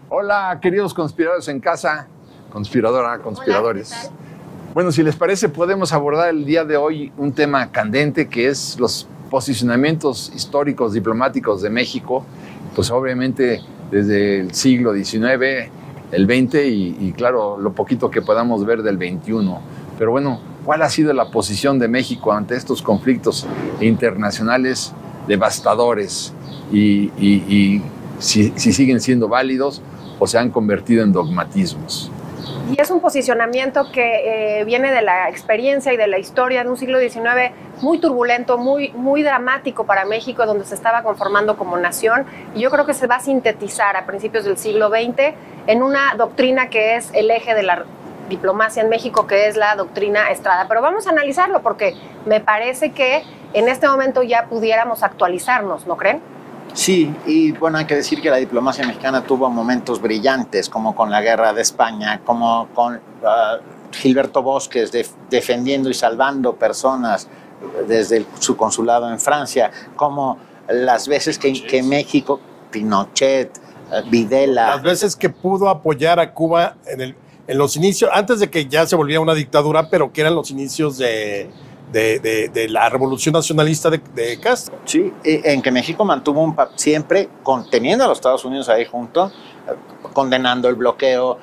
Hola, queridos conspiradores en casa, conspiradora, conspiradores. Hola, ¿qué tal? Bueno, si les parece, podemos abordar el día de hoy un tema candente que es los posicionamientos históricos diplomáticos de México, pues obviamente desde el siglo XIX, el XX y claro, lo poquito que podamos ver del XXI. Pero bueno, ¿cuál ha sido la posición de México ante estos conflictos internacionales devastadores y si siguen siendo válidos o se han convertido en dogmatismos? Y es un posicionamiento que viene de la experiencia y de la historia de un siglo XIX muy turbulento, muy dramático para México, donde se estaba conformando como nación. Y yo creo que se va a sintetizar a principios del siglo XX en una doctrina que es el eje de la diplomacia en México, que es la doctrina Estrada. Pero vamos a analizarlo porque me parece que en este momento ya pudiéramos actualizarnos, ¿no creen? Sí, y bueno, hay que decir que la diplomacia mexicana tuvo momentos brillantes, como con la Guerra de España, como con Gilberto Bosques defendiendo y salvando personas desde su consulado en Francia, como las veces que México, Pinochet, Videla... Las veces que pudo apoyar a Cuba en los inicios, antes de que ya se volviera una dictadura, pero que eran los inicios de la revolución nacionalista de Castro. Sí, en que México mantuvo siempre conteniendo a los Estados Unidos ahí junto, condenando el bloqueo,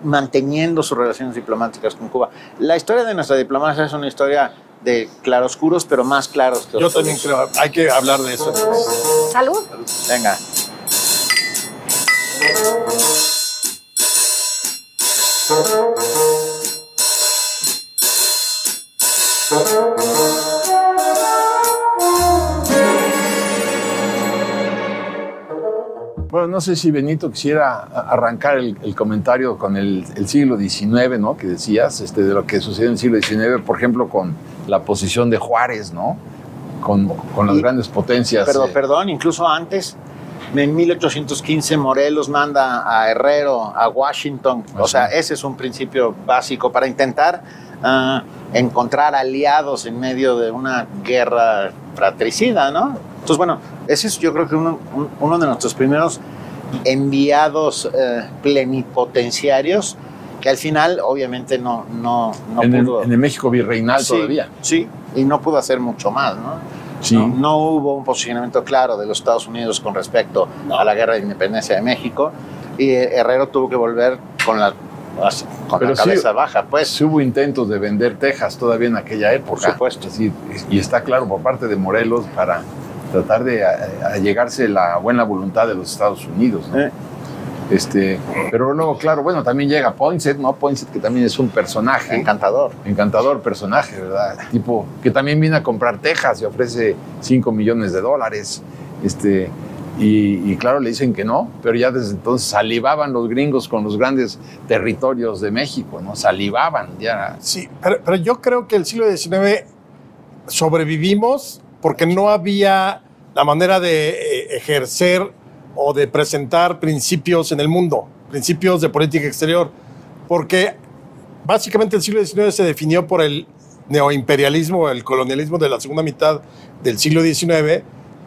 manteniendo sus relaciones diplomáticas con Cuba. La historia de nuestra diplomacia es una historia de claroscuros, pero más claros que oscuros. Yo también creo, hay que hablar de eso. Salud. Venga. Bueno, no sé si Benito quisiera arrancar el comentario con el siglo XIX, ¿no? Que decías, de lo que sucedió en el siglo XIX, por ejemplo, con la posición de Juárez, ¿no? Con las grandes potencias. Perdón, incluso antes, en 1815 Morelos manda a Herrero a Washington. O sea, ese es un principio básico para intentar encontrar aliados en medio de una guerra fratricida, ¿no? Entonces, bueno, ese es yo creo que uno de nuestros primeros enviados plenipotenciarios, que al final obviamente no pudo... En el México virreinal todavía. Sí, y no pudo hacer mucho más, ¿no? Sí. No hubo un posicionamiento claro de los Estados Unidos con respecto a la guerra de independencia de México, y Herrero tuvo que volver con la cabeza baja, pues. Sí hubo intentos de vender Texas todavía en aquella época. Por supuesto. Sí, y está claro por parte de Morelos para tratar de allegarse la buena voluntad de los Estados Unidos, ¿no? Pero luego, claro, bueno, también llega Poinsett, ¿no? Poinsett, que también es un personaje. Encantador personaje, ¿verdad? Tipo que también viene a comprar Texas y ofrece $5 millones. Y claro, le dicen que no, pero ya desde entonces salivaban los gringos con los grandes territorios de México, ¿no? Salivaban ya. Sí, pero yo creo que el siglo XIX sobrevivimos porque no había la manera de ejercer o de presentar principios en el mundo, principios de política exterior, porque básicamente el siglo XIX se definió por el neoimperialismo, el colonialismo de la segunda mitad del siglo XIX,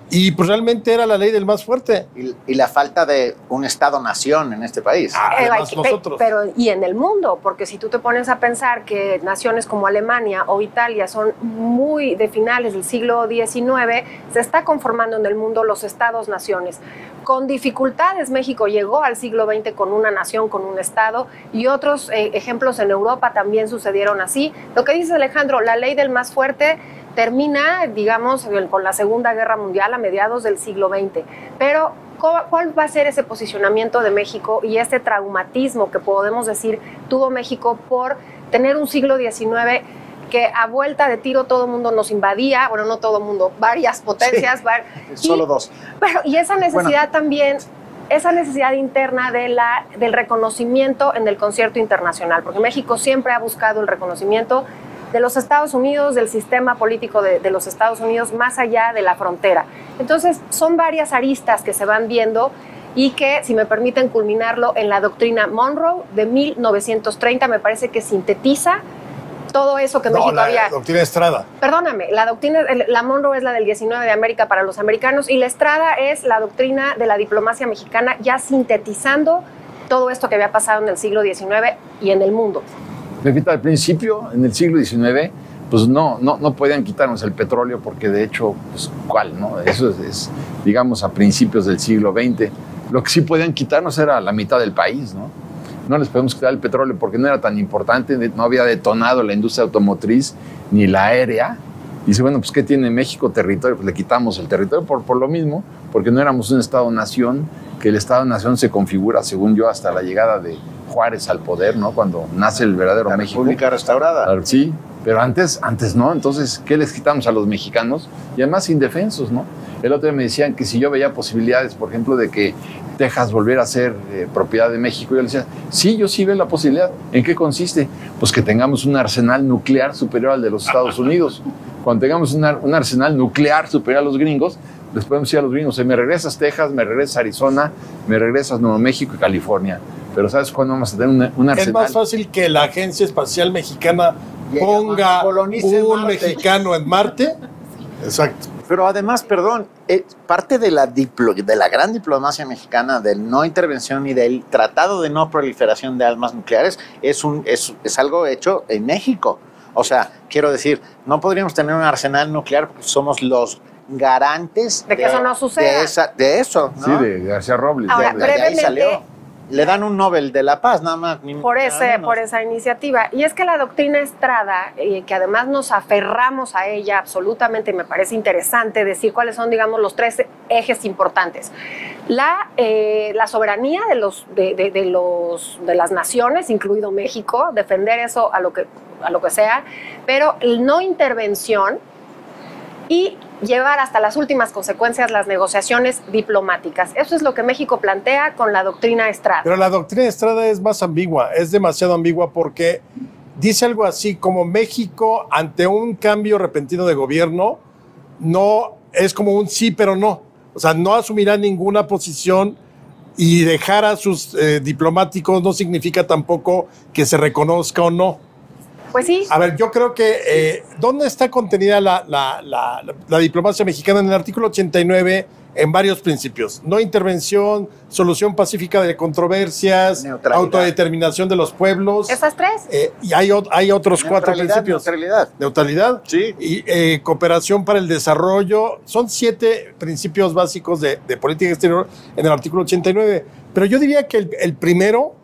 y pues realmente era la ley del más fuerte. Y la falta de un Estado-nación en este país. Además, nosotros. Pero y en el mundo, porque si tú te pones a pensar que naciones como Alemania o Italia son muy de finales del siglo XIX, se está conformando en el mundo los Estados-naciones. Con dificultades México llegó al siglo XX con una nación, con un Estado, y otros ejemplos en Europa también sucedieron así. Lo que dice Alejandro, la ley del más fuerte termina, digamos, con la Segunda Guerra Mundial a mediados del siglo XX. Pero, ¿cuál va a ser ese posicionamiento de México y este traumatismo que podemos decir tuvo México por tener un siglo XIX que a vuelta de tiro todo el mundo nos invadía? Bueno, no todo el mundo, varias potencias. Sí, solo dos. Y esa necesidad también, esa necesidad interna del reconocimiento en el concierto internacional, porque México siempre ha buscado el reconocimiento de los Estados Unidos, del sistema político de los Estados Unidos, más allá de la frontera. Entonces, son varias aristas que se van viendo y que, si me permiten culminarlo, en la doctrina Monroe de 1930, me parece que sintetiza todo eso que México había... La doctrina Estrada. Perdóname, la Monroe es la del 19 de América para los americanos y la Estrada es la doctrina de la diplomacia mexicana, ya sintetizando todo esto que había pasado en el siglo XIX y en el mundo. Repito, al principio, en el siglo XIX, pues no podían quitarnos el petróleo porque de hecho, pues ¿cuál, no? Eso es, digamos, a principios del siglo XX. Lo que sí podían quitarnos era la mitad del país, ¿no? No les podemos quitar el petróleo porque no era tan importante, no había detonado la industria automotriz ni la aérea. Y dice, bueno, pues ¿qué tiene México? Territorio. Pues le quitamos el territorio por lo mismo, porque no éramos un Estado-nación, que el Estado-nación se configura, según yo, hasta la llegada de Juárez al poder, ¿no? Cuando nace el verdadero la México. República restaurada. Sí, pero antes no. Entonces, ¿qué les quitamos a los mexicanos? Y además indefensos, ¿no? El otro día me decían que si yo veía posibilidades, por ejemplo, de que Texas volviera a ser propiedad de México, yo les decía, sí, yo sí veo la posibilidad. ¿En qué consiste? Pues que tengamos un arsenal nuclear superior al de los Estados Unidos. Cuando tengamos un arsenal nuclear superior a los gringos, les podemos decir a los gringos, me regresas Texas, me regresas Arizona, me regresas Nuevo México y California. Pero ¿sabes cuándo vamos a tener un arsenal? Es más fácil que la Agencia Espacial Mexicana ponga un mexicano en Marte. Exacto. Pero además, perdón, parte de la gran diplomacia mexicana, del no intervención y del tratado de no proliferación de armas nucleares, es algo hecho en México. O sea, quiero decir, no podríamos tener un arsenal nuclear porque somos los garantes de que eso no suceda. De eso, ¿no? Sí, de García Robles. Ahora, de ahí salió. Le dan un Nobel de la Paz, nada más. Por esa iniciativa. Y es que la doctrina Estrada, que además nos aferramos a ella absolutamente, me parece interesante decir cuáles son, digamos, los 3 ejes importantes. La soberanía de las naciones, incluido México, defender eso a lo que sea, pero no intervención y llevar hasta las últimas consecuencias las negociaciones diplomáticas. Eso es lo que México plantea con la doctrina Estrada. Pero la doctrina Estrada es más ambigua, es demasiado ambigua porque dice algo así como México ante un cambio repentino de gobierno no es como un sí pero no. O sea, no asumirá ninguna posición y dejar a sus diplomáticos no significa tampoco que se reconozca o no. Pues sí. A ver, yo creo que ¿dónde está contenida la diplomacia mexicana? En el artículo 89, en varios principios. No intervención, solución pacífica de controversias, autodeterminación de los pueblos. ¿Esas 3? Y hay otros 4 principios. Neutralidad. Sí. Y cooperación para el desarrollo. Son 7 principios básicos de política exterior en el artículo 89. Pero yo diría que el primero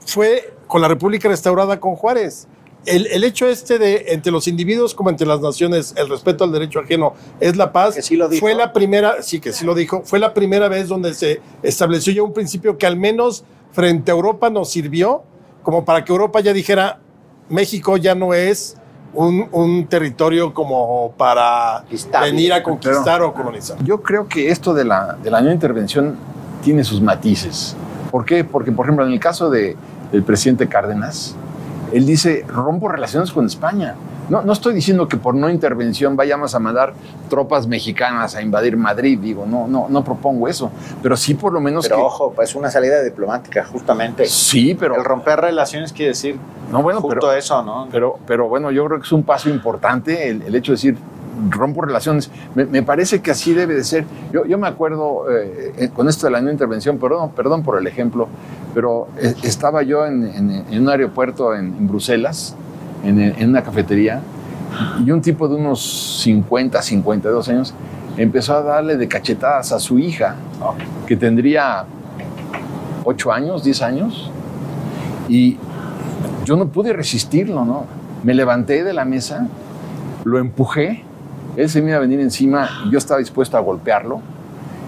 fue con la República restaurada con Juárez. El hecho de entre los individuos como entre las naciones, el respeto al derecho ajeno es la paz. Que sí lo dijo. Fue la primera, sí que sí lo dijo, fue la primera vez donde se estableció ya un principio que al menos frente a Europa nos sirvió como para que Europa ya dijera, México ya no es un territorio como para venir a conquistar o colonizar. Yo creo que esto de la no intervención tiene sus matices. ¿Por qué? Porque, por ejemplo, en el caso del presidente Cárdenas, él dice, rompo relaciones con España. No estoy diciendo que por no intervención vayamos a mandar tropas mexicanas a invadir Madrid, digo, no propongo eso, pero sí por lo menos pero ojo, pues una salida diplomática, justamente. Sí, pero... El romper relaciones quiere decir justo eso, ¿no? Pero bueno, yo creo que es un paso importante el hecho de decir, rompo relaciones. Me parece que así debe de ser. Yo me acuerdo, con esto de la no intervención, perdón por el ejemplo, pero estaba yo en un aeropuerto en Bruselas, en una cafetería, y un tipo de unos 50, 52 años empezó a darle de cachetadas a su hija, que tendría 8 años, 10 años, y yo no pude resistirlo, ¿no? Me levanté de la mesa, lo empujé, él se me iba a venir encima y yo estaba dispuesto a golpearlo,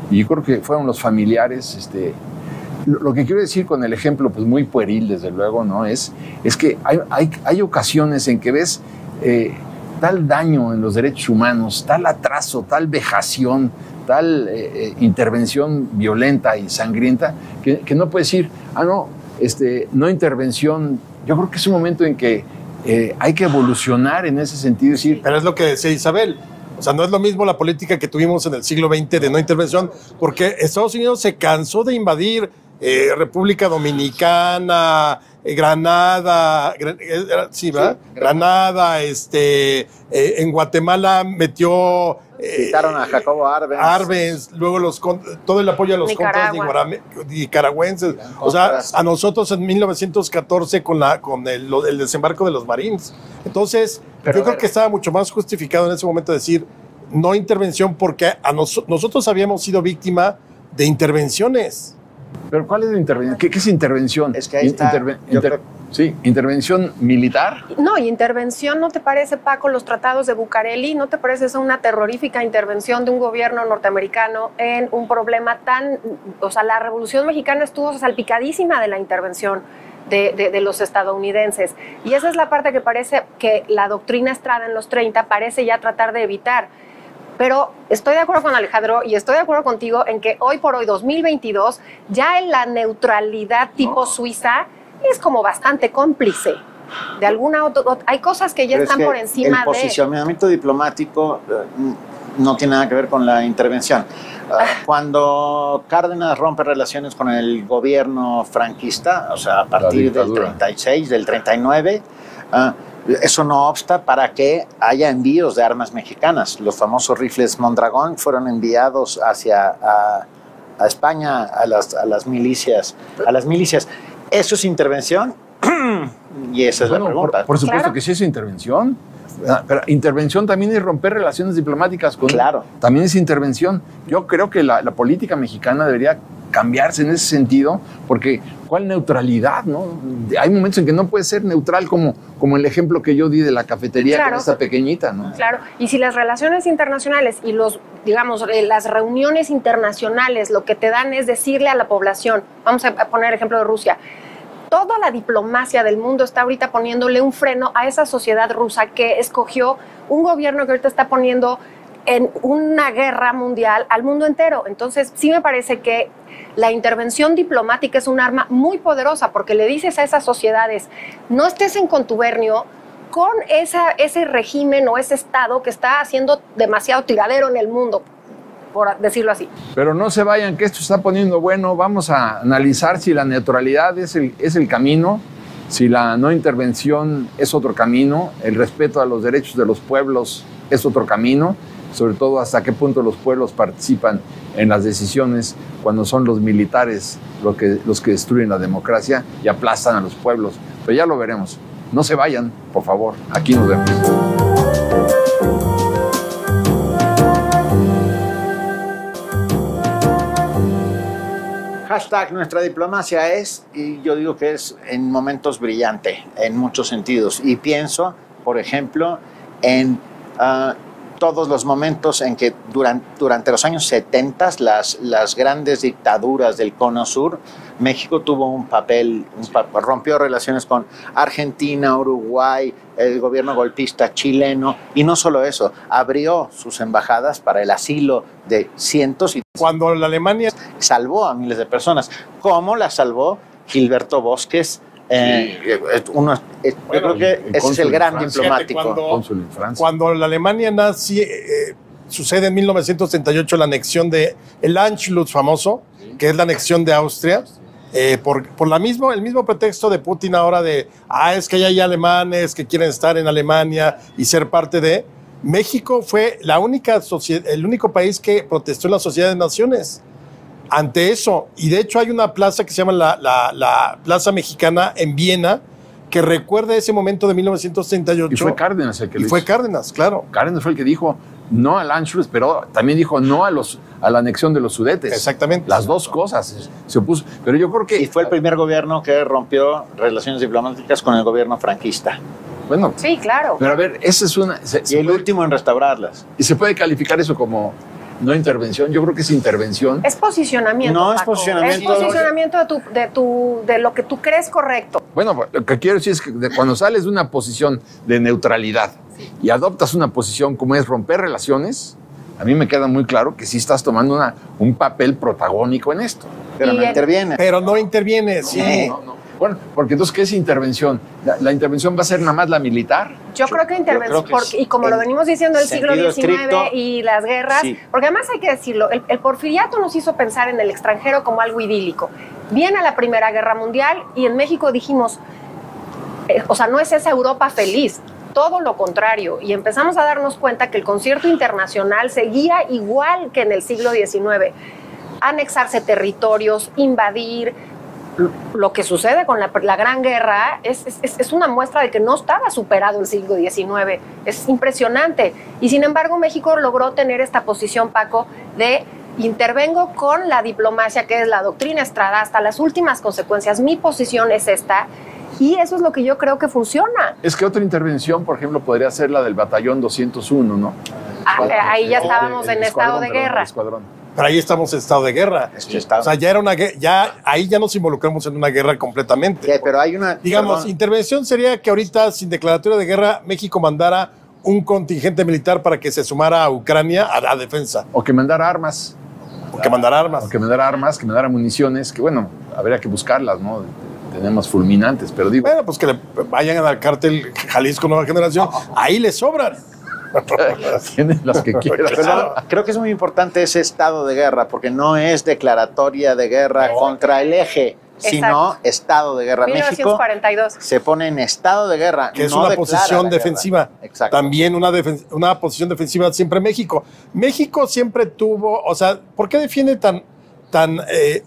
y yo creo que fueron los familiares. Lo que quiero decir con el ejemplo, pues muy pueril, desde luego, ¿no? Es que hay ocasiones en que ves tal daño en los derechos humanos, tal atraso, tal vejación, tal intervención violenta y sangrienta, que no puedes decir, no intervención. Yo creo que es un momento en que hay que evolucionar en ese sentido. Decir, pero es lo que decía Isabel. O sea, no es lo mismo la política que tuvimos en el siglo XX de no intervención, porque Estados Unidos se cansó de invadir República Dominicana, Granada, sí, ¿verdad? Granada, en Guatemala metió... Quitaron a Jacobo Arbenz, luego todo el apoyo a los contras nicaragüenses. O sea, a nosotros en 1914 con el desembarco de los Marines. Entonces, yo creo que estaba mucho más justificado en ese momento decir no intervención, porque nosotros habíamos sido víctima de intervenciones. ¿Pero cuál es la intervención? ¿Qué es intervención? Es que ahí está. Sí, intervención militar. No, y intervención, ¿no te parece, Paco, los tratados de Bucareli? ¿No te parece eso una terrorífica intervención de un gobierno norteamericano en un problema tan... O sea, la Revolución Mexicana estuvo salpicadísima de la intervención de los estadounidenses. Y esa es la parte que parece que la doctrina Estrada en los 30 parece ya tratar de evitar. Pero estoy de acuerdo con Alejandro y estoy de acuerdo contigo en que hoy por hoy, 2022, ya en la neutralidad tipo Suiza es como bastante cómplice. De alguna otra, hay cosas que ya están por encima el posicionamiento diplomático no tiene nada que ver con la intervención. Cuando Cárdenas rompe relaciones con el gobierno franquista, o sea, a partir del 36, del 39, eso no obsta para que haya envíos de armas mexicanas. Los famosos rifles Mondragón fueron enviados a España, a las milicias. ¿Eso es intervención? Y esa es la pregunta. Por supuesto que sí es intervención. Pero intervención también es romper relaciones diplomáticas con... Claro. También es intervención. Yo creo que la política mexicana debería cambiarse en ese sentido, porque ¿cuál neutralidad, no? Hay momentos en que no puede ser neutral, como el ejemplo que yo di de la cafetería, claro, con esta pequeñita, ¿no? Claro, y si las relaciones internacionales y las reuniones internacionales lo que te dan es decirle a la población, vamos a poner el ejemplo de Rusia, toda la diplomacia del mundo está ahorita poniéndole un freno a esa sociedad rusa que escogió un gobierno que ahorita está poniendo en una guerra mundial al mundo entero. Entonces, sí me parece que la intervención diplomática es un arma muy poderosa porque le dices a esas sociedades, no estés en contubernio con ese régimen o ese estado que está haciendo demasiado tiradero en el mundo, por decirlo así. Pero no se vayan, que esto se está poniendo bueno. Vamos a analizar si la neutralidad es el camino, si la no intervención es otro camino, el respeto a los derechos de los pueblos es otro camino, sobre todo hasta qué punto los pueblos participan en las decisiones cuando son los militares los que destruyen la democracia y aplastan a los pueblos. Pero ya lo veremos. No se vayan, por favor. Aquí nos vemos. Hashtag nuestra diplomacia es, y yo digo que es en momentos brillante, en muchos sentidos. Y pienso, por ejemplo, en todos los momentos en que durante los años 70, las grandes dictaduras del Cono Sur, México tuvo un papel, rompió relaciones con Argentina, Uruguay, el gobierno golpista chileno, y no solo eso, abrió sus embajadas para el asilo de cientos y... Cuando la Alemania salvó a miles de personas, como la salvó Gilberto Bosques. Yo creo que ese es el gran diplomático. Cuando la Alemania nazi, sucede en 1938 la anexión de el Anschluss famoso, que es la anexión de Austria, por el mismo pretexto de Putin ahora de, es que hay alemanes que quieren estar en Alemania y ser parte de... México fue el único país que protestó en la Sociedad de Naciones ante eso. Y de hecho hay una plaza que se llama la Plaza Mexicana en Viena, que recuerda ese momento de 1938. Y fue Cárdenas el que lo hizo. Fue Cárdenas, claro. Cárdenas fue el que dijo no al Anschluss, pero también dijo no a la anexión de los Sudetes. Exactamente. Las dos cosas se opuso. Pero yo creo que... Y fue el primer gobierno que rompió relaciones diplomáticas con el gobierno franquista. Bueno, sí, claro. Pero a ver, esa es una... Y el último en restaurarlas. ¿Y se puede calificar eso como no intervención? Yo creo que es intervención. Es posicionamiento, No, Paco. es posicionamiento. Es posicionamiento de lo que tú crees correcto. Bueno, lo que quiero decir es que cuando sales de una posición de neutralidad y adoptas una posición como es romper relaciones, a mí me queda muy claro que sí estás tomando un papel protagónico en esto. Pero no interviene. Pero no interviene, sí. No. Bueno, porque entonces, ¿qué es intervención? ¿La intervención va a ser nada más la militar? Yo creo que intervención, y como lo venimos diciendo, el siglo XIX estricto, y las guerras, sí. Porque además hay que decirlo, el porfiriato nos hizo pensar en el extranjero como algo idílico. Viene a la Primera Guerra Mundial y en México dijimos, o sea, no es esa Europa feliz, todo lo contrario. Y empezamos a darnos cuenta que el concierto internacional seguía igual que en el siglo XIX. Anexarse territorios, invadir. Lo que sucede con la Gran Guerra es una muestra de que no estaba superado el siglo XIX. Es impresionante. Y sin embargo, México logró tener esta posición, Paco, de intervengo con la diplomacia, que es la doctrina Estrada, hasta las últimas consecuencias. Mi posición es esta. Y eso es lo que yo creo que funciona. Es que otra intervención, por ejemplo, podría ser la del batallón 201, ¿no? Ahí ya estábamos en estado de guerra. Pero ahí estamos en estado de guerra. O sea, ya era una guerra, ahí ya nos involucramos en una guerra completamente. Sí, pero hay una... Digamos, perdón. intervención sería que ahorita, sin declaratoria de guerra, México mandara un contingente militar para que se sumara a Ucrania a la defensa. O que mandara armas. O que mandara armas. O que mandara armas, que mandara municiones, que bueno, habría que buscarlas, ¿no? Tenemos fulminantes, pero digo... Bueno, pues que le vayan al cártel Jalisco Nueva Generación, ahí les sobran. Tienen las que quieran. Pero creo que es muy importante ese estado de guerra, porque no es declaratoria de guerra contra el eje, sino estado de guerra. 1942. México se pone en estado de guerra. Que es no una declara posición la defensiva. Exacto. También una posición defensiva siempre México. México siempre tuvo, o sea, ¿por qué defiende tan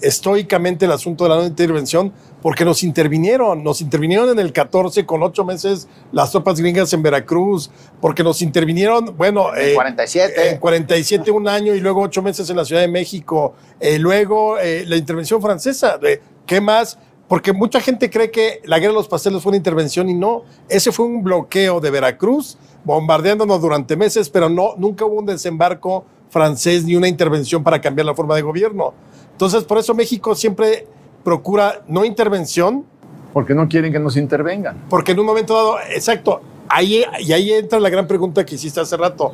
estoicamente el asunto de la no intervención? Porque nos intervinieron en el 14 con 8 meses las tropas gringas en Veracruz, porque nos intervinieron, bueno, En 47. En 47 un año y luego 8 meses en la Ciudad de México, luego la intervención francesa, ¿qué más? Porque mucha gente cree que la guerra de los pasteles fue una intervención y no, ese fue un bloqueo de Veracruz, bombardeándonos durante meses, pero nunca hubo un desembarco francés ni una intervención para cambiar la forma de gobierno. Entonces, por eso México siempre procura no intervención. Porque no quieren que nos intervengan. Porque en un momento dado, exacto, ahí entra la gran pregunta que hiciste hace rato.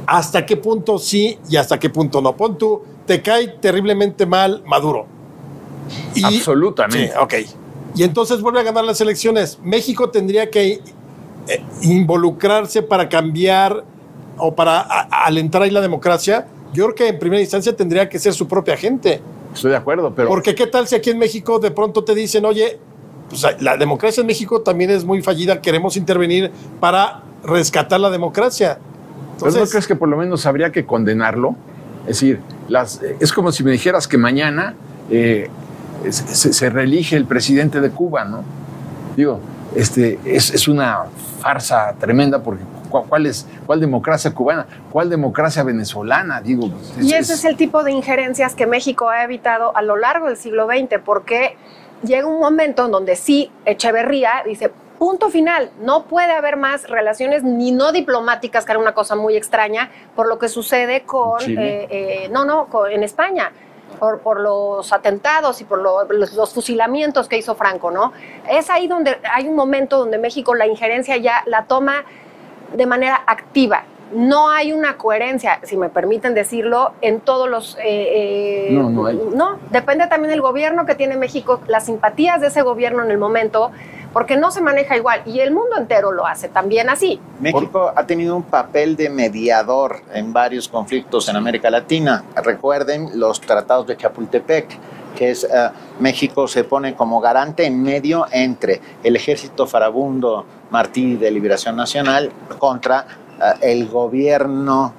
¿Hasta qué punto sí y hasta qué punto no? Pon tú, te cae terriblemente mal Maduro. Absolutamente. Sí, ok. Y entonces vuelve a ganar las elecciones. México tendría que involucrarse para cambiar o para alentar ahí la democracia. Yo creo que en primera instancia tendría que ser su propia gente. Estoy de acuerdo, pero... Porque qué tal si aquí en México de pronto te dicen, oye, pues la democracia en México también es muy fallida, queremos intervenir para rescatar la democracia. Entonces, ¿no crees que por lo menos habría que condenarlo? Es decir, es como si me dijeras que mañana se reelige el presidente de Cuba, ¿no? Digo, es una farsa tremenda porque ¿cuál democracia cubana? ¿Cuál democracia venezolana? Digo, y ese es el tipo de injerencias que México ha evitado a lo largo del siglo XX, porque llega un momento en donde sí, Echeverría dice, punto final, no puede haber más relaciones ni no diplomáticas, que era una cosa muy extraña, por lo que sucede con, en España. Por los atentados y por los fusilamientos que hizo Franco, ¿no? Es ahí donde hay un momento donde México la injerencia ya la toma de manera activa. No hay una coherencia, si me permiten decirlo, en todos los... no hay. No, depende también del gobierno que tiene México, las simpatías de ese gobierno en el momento, porque no se maneja igual, y el mundo entero lo hace también así. México ha tenido un papel de mediador en varios conflictos en América Latina. Recuerden los tratados de Chapultepec, que es México se pone como garante en medio entre el ejército farabundo Martí de Liberación Nacional contra el gobierno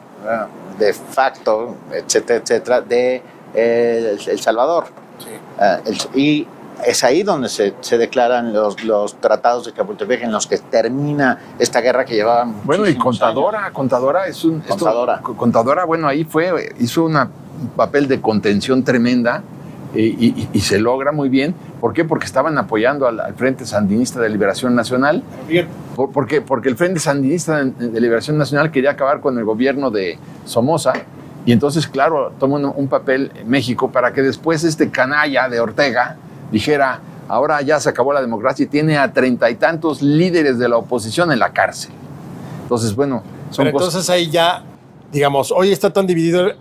de facto, etcétera, etcétera, de El Salvador. Sí. Y es ahí donde se declaran los tratados de Chapultepec en los que termina esta guerra que llevaba muchísimos Bueno, y años. Contadora es un... Contadora, bueno, ahí hizo un papel de contención tremenda y se logra muy bien. ¿Por qué? Porque estaban apoyando al Frente Sandinista de Liberación Nacional. Porque el Frente Sandinista de Liberación Nacional quería acabar con el gobierno de Somoza. Y entonces, claro, tomó un papel en México para que después canalla de Ortega dijera, ahora ya se acabó la democracia y tiene a 30 y tantos líderes de la oposición en la cárcel. Entonces, bueno, son pero entonces ahí ya, digamos, hoy está tan dividida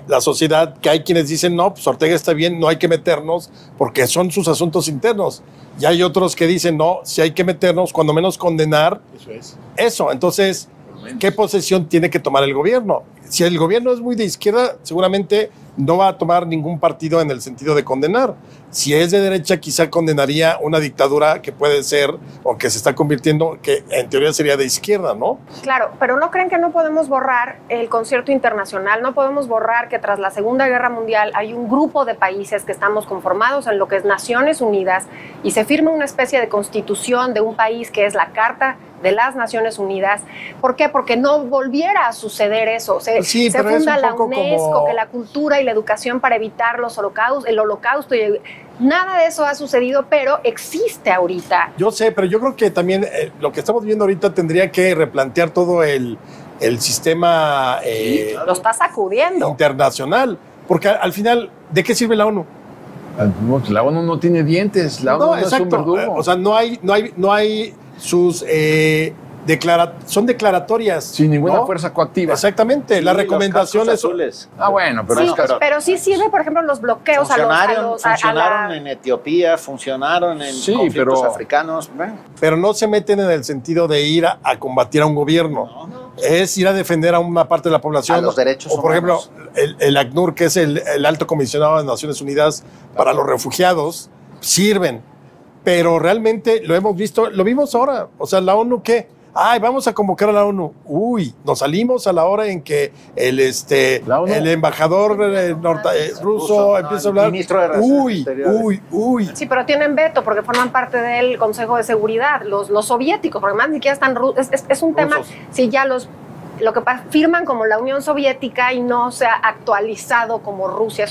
la sociedad que hay quienes dicen, no, pues Ortega está bien, no hay que meternos porque son sus asuntos internos. Y hay otros que dicen, no, si hay que meternos, cuando menos condenar. Eso, entonces, ¿qué posición tiene que tomar el gobierno? Si el gobierno es muy de izquierda, seguramente no va a tomar ningún partido en el sentido de condenar. Si es de derecha, quizá condenaría una dictadura que puede ser, o que se está convirtiendo, que en teoría sería de izquierda, ¿no? Claro, pero ¿no creen que no podemos borrar el concierto internacional? No podemos borrar que tras la Segunda Guerra Mundial hay un grupo de países que estamos conformados en lo que es Naciones Unidas y se firma una especie de constitución de un país que es la Carta de las Naciones Unidas. ¿Por qué? Porque no volviera a suceder eso. Se funda la UNESCO, que la cultura y la educación para evitar el holocausto. Nada de eso ha sucedido, pero existe ahorita. Yo sé, pero yo creo que también lo que estamos viendo ahorita tendría que replantear todo el sistema lo está sacudiendo. Internacional. Porque al final, ¿de qué sirve la ONU? La ONU no tiene dientes, la ONU no es un verdugo. O sea, no hay sus son declaratorias. Sin ninguna fuerza coactiva. Exactamente, las recomendaciones. Bueno, pero, sí, pero sí sirve, por ejemplo, los bloqueos funcionaron en Etiopía, funcionaron en conflictos africanos. Pero no se meten en el sentido de ir a combatir a un gobierno. No. Es ir a defender a una parte de la población. A los derechos humanos. Por ejemplo, el ACNUR, que es el Alto Comisionado de Naciones Unidas para los Refugiados, sirven. Pero realmente lo hemos visto, lo vimos ahora. O sea, la ONU, ¿qué? Ay, vamos a convocar a la ONU. Uy, nos salimos a la hora en que el embajador ruso empieza a hablar. Ministro de Relaciones Uy. Sí, pero tienen veto porque forman parte del Consejo de Seguridad, los soviéticos, porque más ni siquiera están es un tema, si ya lo que firman como la Unión Soviética y no se ha actualizado como Rusia.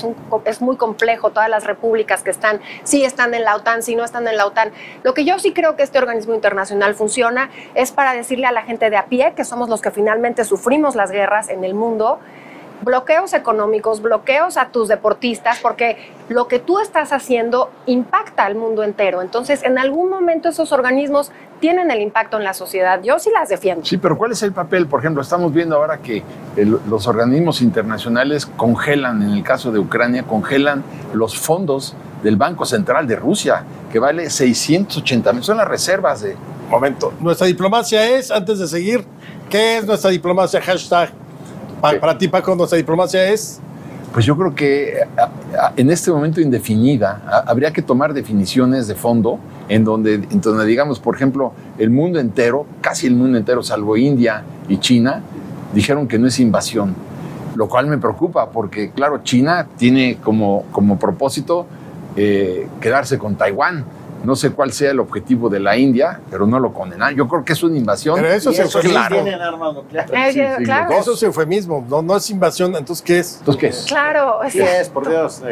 Es muy complejo, todas las repúblicas que están, sí están en la OTAN, sí no están en la OTAN. Lo que yo sí creo que este organismo internacional funciona es para decirle a la gente de a pie, que somos los que finalmente sufrimos las guerras en el mundo, bloqueos económicos, bloqueos a tus deportistas, porque lo que tú estás haciendo impacta al mundo entero. Entonces, en algún momento esos organismos tienen el impacto en la sociedad. Yo sí las defiendo. Sí, pero ¿cuál es el papel? Por ejemplo, estamos viendo ahora que los organismos internacionales congelan, en el caso de Ucrania, congelan los fondos del Banco Central de Rusia, que vale 680,000. Son las reservas de... Momento. Nuestra diplomacia es, antes de seguir, ¿qué es nuestra diplomacia? Hashtag. Para ti, Paco, nuestra diplomacia es... Pues yo creo que en este momento indefinida habría que tomar definiciones de fondo en donde digamos, por ejemplo, el mundo entero, casi el mundo entero, salvo India y China, dijeron que no es invasión, lo cual me preocupa porque, claro, China tiene como propósito quedarse con Taiwán. No sé cuál sea el objetivo de la India, pero no lo condenan. Yo creo que es una invasión. Pero eso es claro. Tienen armas nucleares. Claro. Eso es eufemismo, no es invasión. Entonces, ¿qué es? Claro. Sí es, por Dios.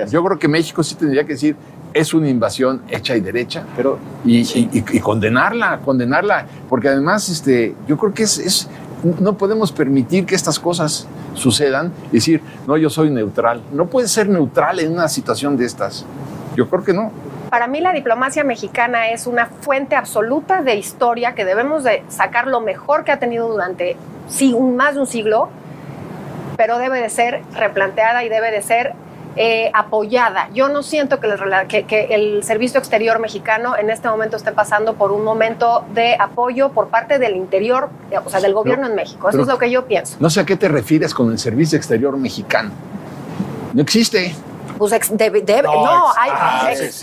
Yo creo que México sí tendría que decir, es una invasión hecha y derecha, pero y condenarla, porque además yo creo que no podemos permitir que estas cosas sucedan y decir, no, yo soy neutral. No puedes ser neutral en una situación de estas. Yo creo que no. Para mí la diplomacia mexicana es una fuente absoluta de historia que debemos de sacar lo mejor que ha tenido durante más de un siglo, pero debe de ser replanteada y debe de ser apoyada. Yo no siento que el Servicio Exterior mexicano en este momento esté pasando por un momento de apoyo por parte del interior, o sea, del gobierno en México. Eso es lo que yo pienso. No sé a qué te refieres con el Servicio Exterior mexicano. No existe. Pues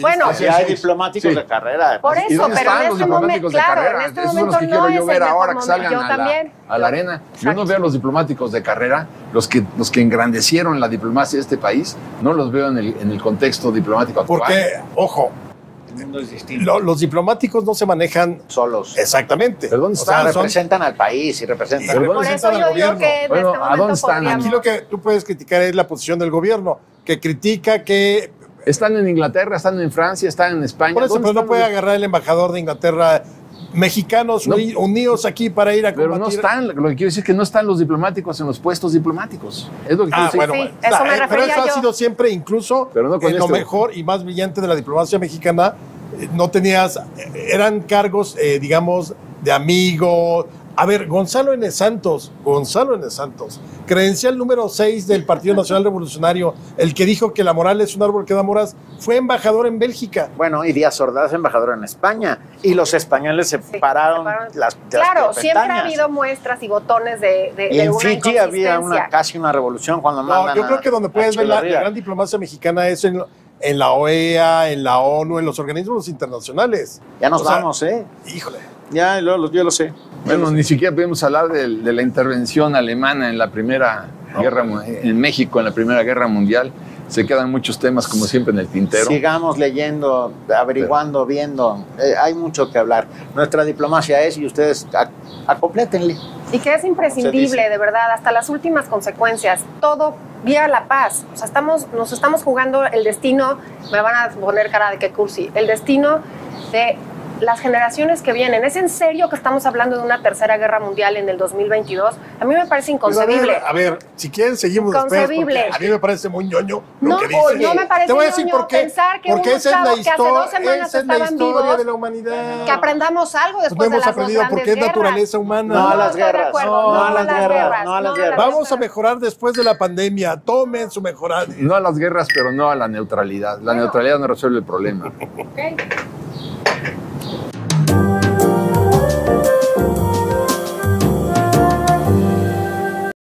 bueno, hay diplomáticos de carrera. Por eso, ¿Y dónde pero están en los este momento, diplomáticos de carrera? En este Esos son los momento que no quiero es yo ver el ahora mejor que salgan momento. a la arena. Yo no veo a los diplomáticos de carrera, los que engrandecieron la diplomacia de este país, no los veo en el contexto diplomático actual. Porque, ojo, el mundo es distinto. Los diplomáticos no se manejan solos. Exactamente. ¿Pero dónde están? Representan al país y representan. Por eso yo digo que en este ¿a dónde están? podríamos... Aquí lo que tú puedes criticar es la posición del gobierno, que critica que... Están en Inglaterra, están en Francia, están en España. Por eso, pero no puede agarrar el embajador de Inglaterra, mexicanos unidos aquí para ir a combatir. Pero no están, lo que quiero decir es que no están los diplomáticos en los puestos diplomáticos. Es lo que quiero decir. Bueno, sí, eso me pero refería eso yo. ha sido siempre, incluso pero no en lo mejor y más brillante de la diplomacia mexicana, no tenías, eran cargos, digamos, de amigo, A ver, Gonzalo N. Santos, credencial número 6 del Partido Nacional Revolucionario, el que dijo que la moral es un árbol que da moras, fue embajador en Bélgica. Bueno, y Díaz Ordaz, embajador en España. Y los españoles separaron las Claro, siempre ha pestañas. habido muestras y botones de Y en una Fiji había inconsistencia. casi una revolución cuando mandan Yo creo que donde puedes ver la gran diplomacia mexicana es en la OEA, en la ONU, en los organismos internacionales. Ya nos vamos, ¿eh? Híjole. Ya, yo lo sé. Bueno, ni siquiera podemos hablar de la intervención alemana en la Primera Guerra, en México, en la Primera Guerra Mundial. Se quedan muchos temas, como siempre, en el tintero. Sigamos leyendo, averiguando, viendo. Hay mucho que hablar. Nuestra diplomacia es, y ustedes complétenle. Y que es imprescindible, de verdad, hasta las últimas consecuencias. Todo vía la paz. O sea, nos estamos jugando el destino, me van a poner cara de que cursi, el destino de las generaciones que vienen. ¿Es en serio que estamos hablando de una tercera guerra mundial en el 2022? A mí me parece inconcebible. Pues a ver, si quieren seguimos después, porque a mí me parece muy ñoño lo que dice. No me parece Te voy a decir ñoño por qué. pensar que Porque unos esa es la chavos que hace 2 semanas esa es la estaban historia vivos, de la humanidad. que aprendamos algo Pues después no hemos de las dos aprendido grandes porque es guerras. naturaleza humana. No a las estoy de guerras, acuerdo, no a las guerras, no a las guerras. Vamos a mejorar después de la pandemia. Tomen su mejorada. No a las guerras, pero no a la neutralidad. La neutralidad no resuelve el problema. Ok.